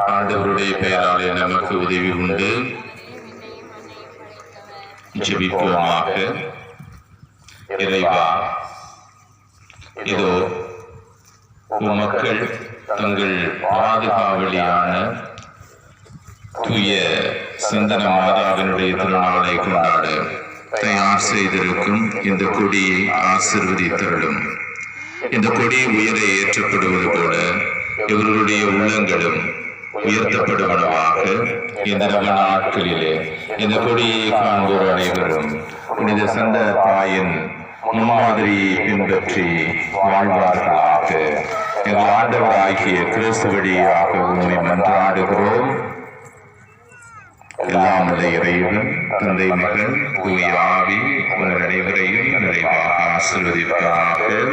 ஆண்டவருடைய பெயராலே நமக்கு உதவி உண்டு. ஜெபிப்போமாக. இறைவா, இதோ மக்கள் தங்கள் பாதுகாவலியான தூய சிந்தன மாதாவினுடைய திருநாளை கொண்டாட தயார் செய்திருக்கும் இந்த கொடியை ஆசீர்வதித்தருளும். இந்த கொடி உயர ஏற்றப்படுவது போல இவர்களுடைய உள்ளங்களும் உயர்த்தப்படுவனவாக இந்த நவ நாட்களிலே இந்த கொடியை காண்போர் அனைவரும் புனித சந்த தாயின் முன்மாதிரியை பின்பற்றி வாழ்வார்களாக. எங்கள் ஆண்டவராகிய கிறிஸ்து வழியாக உண்மை மன்றாடுகிறோம். எல்லாம் உள்ள இறைவன் தந்தை, மகன், தூய ஆவி உங்கள் அனைவரையும் நிறைவாக ஆசீர்வதிப்பார்கள்.